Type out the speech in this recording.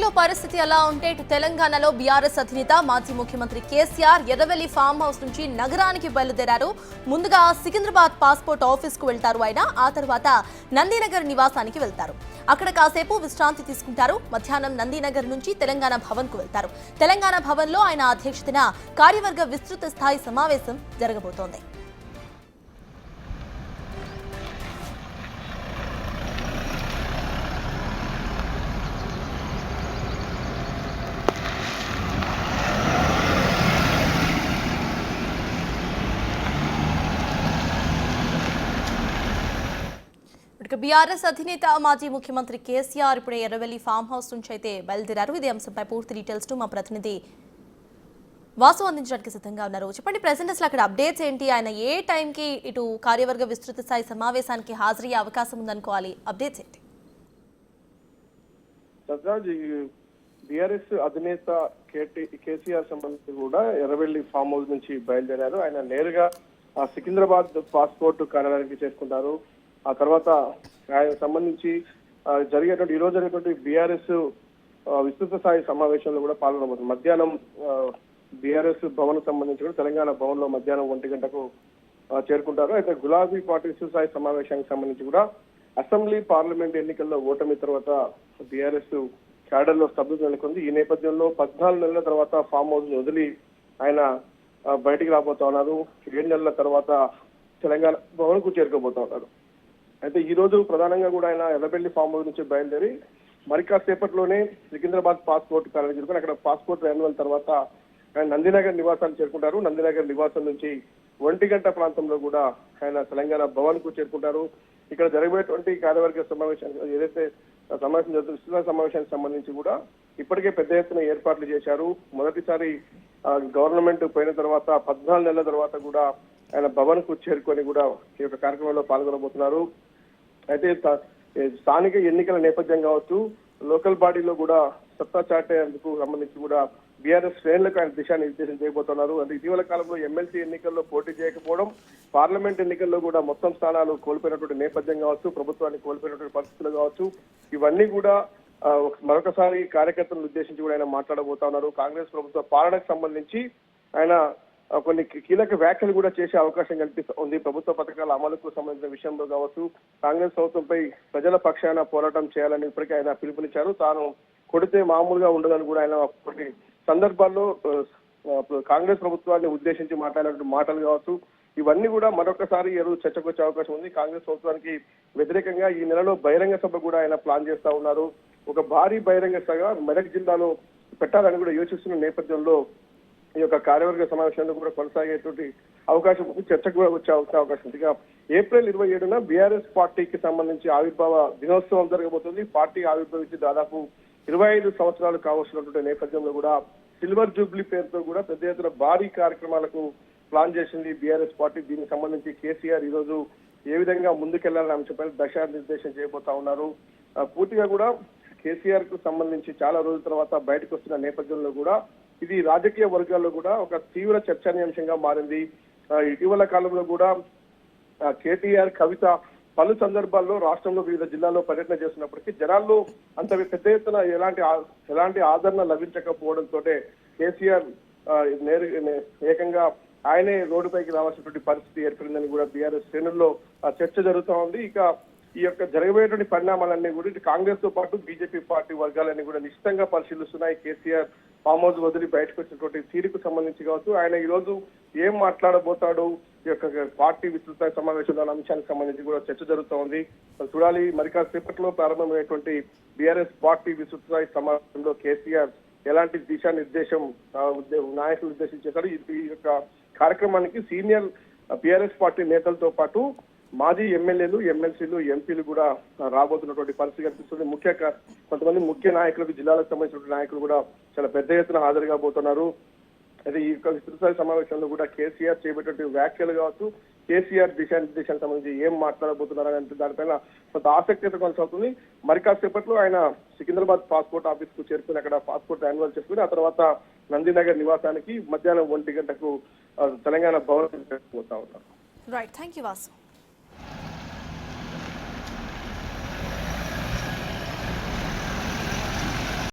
ఏపీలో పరిస్థితి ఎలా ఉంటే ఇటు తెలంగాణలో బీఆర్ఎస్ అధినేత మాజీ ముఖ్యమంత్రి కేసీఆర్ ఎర్రవెల్లి ఫామ్ హౌస్ నుంచి నగరానికి బయలుదేరారు. ముందుగా సికింద్రాబాద్ పాస్పోర్ట్ ఆఫీస్ కు వెళ్తారు ఆయన. ఆ తర్వాత నందినగర్ నివాసానికి వెళ్తారు. అక్కడ కాసేపు విశ్రాంతి తీసుకుంటారు. మధ్యాహ్నం నందినగర్ నుంచి తెలంగాణ భవన్ కు వెళ్తారు. తెలంగాణ భవన్ లో ఆయన అధ్యక్షతన కార్యవర్గ విస్తృత స్థాయి సమావేశం జరగబోతోంది. బీఆర్ఎస్ అధినేత మాజీ ముఖ్యమంత్రి కేసీఆర్ ఇప్పుడే ఎర్రవెల్లి ఫామ్ హౌస్ నుంచి అయితే బయలుదేరారు. ఇదే అంశంపై పూర్తి డీటెయిల్స్ మా ప్రతినిధి వాసు అందించడానికి సిద్ధంగా ఉన్నారు. చెప్పండి, ప్రెసెంట్ అసలు అక్కడ అప్డేట్స్ ఏంటి? ఆయన ఏ టైంకి ఇటు కార్యవర్గ విస్తృత స్థాయి సమావేశానికి హాజరయ్యే అవకాశం ఉందనుకోవాలి? అప్డేట్స్ ఏంటి? బీఆర్ఎస్ అధినేత కేసీఆర్ సంబంధించి కూడా ఎర్రవెల్లి ఫామ్ హౌస్ నుంచి బయలుదేరారు. ఆయన నేరుగా సికింద్రాబాద్ పాస్పోర్ట్ కార్యాలయానికి చేసుకుంటారు. ఆ తర్వాత ఆయన సంబంధించి జరిగేటువంటి ఈ రోజు జరిగేటువంటి బీఆర్ఎస్ విస్తృత స్థాయి సమావేశంలో కూడా పాల్గొనబోతుంది. మధ్యాహ్నం బీఆర్ఎస్ భవన్ సంబంధించి కూడా తెలంగాణ భవన్ లో మధ్యాహ్నం 1 గంటకు చేరుకుంటారు. అయితే గులాబీ పార్టీ విస్తృత స్థాయి సమావేశానికి సంబంధించి కూడా అసెంబ్లీ పార్లమెంట్ ఎన్నికల్లో ఓటమి తర్వాత బీఆర్ఎస్ క్యాడర్ లో స్తబ్దత నెలకొంది. ఈ నేపథ్యంలో 14 నెలల తర్వాత ఫామ్ హౌస్ ని వదిలి ఆయన బయటికి రాబోతా ఉన్నారు. 7 నెలల తర్వాత తెలంగాణ భవన్ కు చేరుకోబోతా ఉన్నారు. అయితే ఈ రోజు ప్రధానంగా కూడా ఆయన ఎర్రబెల్లి ఫామ్ హౌస్ నుంచి బయలుదేరి మరి కాసేపట్లోనే సికింద్రాబాద్ పాస్పోర్ట్ కార్యాలయం చేరుకుని అక్కడ పాస్పోర్ట్ రెన్యువల్ తర్వాత ఆయన నందినగర్ నివాసాన్ని చేరుకుంటారు. నందినగర్ నివాసం నుంచి 1 గంట ప్రాంతంలో కూడా ఆయన తెలంగాణ భవన్ కు చేరుకుంటారు. ఇక్కడ జరగబోయేటువంటి కార్యవర్గ సమావేశానికి ఏదైతే సమావేశం జరుగుతుంది విస్తృత సమావేశానికి సంబంధించి కూడా ఇప్పటికే పెద్ద ఎత్తున ఏర్పాట్లు చేశారు. మొదటిసారి గవర్నమెంట్ పోయిన తర్వాత 14 నెలల తర్వాత కూడా ఆయన భవన్ కు చేరుకొని కూడా ఈ యొక్క కార్యక్రమంలో పాల్గొనబోతున్నారు. అయితే స్థానిక ఎన్నికల నేపథ్యం కావచ్చు, లోకల్ బాడీలో కూడా సత్తా చాటేందుకు సంబంధించి కూడా బీఆర్ఎస్ శ్రేణులకు ఆయన దిశానిర్దేశం చేయబోతున్నారు. అంటే ఇటీవల కాలంలో ఎమ్మెల్సీ ఎన్నికల్లో పోటీ చేయకపోవడం, పార్లమెంట్ ఎన్నికల్లో కూడా మొత్తం స్థానాలు కోల్పోయినటువంటి నేపథ్యం కావచ్చు, ప్రభుత్వాన్ని కోల్పోయినటువంటి పరిస్థితులు కావచ్చు, ఇవన్నీ కూడా మరొకసారి కార్యకర్తలను ఉద్దేశించి కూడా ఆయన మాట్లాడబోతా ఉన్నారు. కాంగ్రెస్ ప్రభుత్వ పాలనకు సంబంధించి ఆయన కొన్ని కీలక వ్యాఖ్యలు కూడా చేసే అవకాశం కనిపిస్తుంది. ప్రభుత్వ పథకాల అమలుకు సంబంధించిన విషయంలో కావచ్చు, కాంగ్రెస్ ప్రభుత్వంపై ప్రజల పక్షాన పోరాటం చేయాలని ఇప్పటికీ ఆయన పిలుపునిచ్చారు. తాను కొడితే మామూలుగా ఉండదని కూడా ఆయన కొన్ని సందర్భాల్లో కాంగ్రెస్ ప్రభుత్వాన్ని ఉద్దేశించి మాట్లాడినటువంటి మాటలు కావచ్చు, ఇవన్నీ కూడా మరొకసారి చర్చకు వచ్చే అవకాశం ఉంది. కాంగ్రెస్ ప్రభుత్వానికి వ్యతిరేకంగా ఈ నెలలో బహిరంగ సభ కూడా ఆయన ప్లాన్ చేస్తా ఉన్నారు. ఒక భారీ బహిరంగ సభ మెదక్ జిల్లాలో పెట్టాలని కూడా యోచిస్తున్న నేపథ్యంలో ఈ యొక్క కార్యవర్గ సమావేశాన్ని కూడా కొనసాగేటువంటి అవకాశం ఉంది. చర్చకు కూడా వచ్చే అవకాశం ఉంది. ఇక ఏప్రిల్ 27న బీఆర్ఎస్ పార్టీకి సంబంధించి ఆవిర్భావ దినోత్సవం జరగబోతుంది. పార్టీ ఆవిర్భవించి దాదాపు 25 సంవత్సరాలు కావస్తున్నటువంటి నేపథ్యంలో కూడా సిల్వర్ జూబ్లీ పేరుతో కూడా పెద్ద ఎత్తున భారీ కార్యక్రమాలకు ప్లాన్ చేసింది బీఆర్ఎస్ పార్టీ. దీనికి సంబంధించి కేసీఆర్ ఈ రోజు ఏ విధంగా ముందుకెళ్లాలని అంశంపై దిశానిర్దేశం చేయబోతా ఉన్నారు. పూర్తిగా కూడా కేసీఆర్ కు సంబంధించి చాలా రోజుల తర్వాత బయటకు వస్తున్న నేపథ్యంలో కూడా ఇది రాజకీయ వర్గాల్లో కూడా ఒక తీవ్ర చర్చనీయాంశంగా మారింది. ఇటీవల కాలంలో కూడా కేటీఆర్, కవిత పలు సందర్భాల్లో రాష్ట్రంలో వివిధ జిల్లాల్లో పర్యటన చేస్తున్నప్పటికీ జనాల్లో అంత పెద్ద ఎత్తున ఎలాంటి ఆదరణ లభించకపోవడంతో కేసీఆర్ ఏకంగా ఆయనే రోడ్డుపైకి రావాల్సినటువంటి పరిస్థితి ఏర్పడిందని కూడా బీఆర్ఎస్ శ్రేణుల్లో చర్చ జరుగుతూ ఉంది. ఇక ఈ యొక్క జరగబోయేటువంటి పరిణామాలన్నీ కూడా ఇటు కాంగ్రెస్ తో పాటు బీజేపీ పార్టీ వర్గాలన్నీ కూడా నిశ్చితంగా పరిశీలిస్తున్నాయి. కేసీఆర్ ఫామ్ హౌస్ వదిలి బయటకు వచ్చినటువంటి తీరుకు సంబంధించి కావచ్చు, ఆయన ఈ రోజు ఏం మాట్లాడబోతాడు, ఈ యొక్క పార్టీ విస్తృత సమావేశంలో అంశానికి సంబంధించి కూడా చర్చ జరుగుతూ ఉంది. చూడాలి. మరి కాసేపట్లో ప్రారంభమైనటువంటి బీఆర్ఎస్ పార్టీ విస్తృత సమావేశంలో కేసీఆర్ ఎలాంటి దిశానిర్దేశం నాయకులు ఉద్దేశించేశారు. ఈ యొక్క కార్యక్రమానికి సీనియర్ బీఆర్ఎస్ పార్టీ నేతలతో పాటు మాజీ ఎమ్మెల్యేలు, ఎమ్మెల్సీలు, ఎంపీలు కూడా రాబోతున్నటువంటి పరిస్థితి కనిపిస్తుంది. కొంతమంది ముఖ్య నాయకులకు, జిల్లాలకు సంబంధించిన నాయకులు కూడా చాలా పెద్ద ఎత్తున హాజరు కాబోతున్నారు. అయితే ఈ యొక్క విస్తృత సమావేశంలో కూడా కేసీఆర్ చేపట్టినటువంటి వ్యాఖ్యలు కావచ్చు, కేసీఆర్ దిశానిర్దేశానికి సంబంధించి ఏం మాట్లాడబోతున్నారనే దానిపైన కొంత ఆసక్తిత కొనసాగుతుంది. మరి కాసేపట్లో ఆయన సికింద్రాబాద్ పాస్పోర్ట్ ఆఫీస్ కు చేరుకుని అక్కడ పాస్పోర్ట్ రెన్యువల్ చేసుకుని ఆ తర్వాత నందినగర్ నివాసానికి మధ్యాహ్నం 1 గంటకు తెలంగాణ భవన్ పోతా ఉన్నారు. Right, thank you Vasu.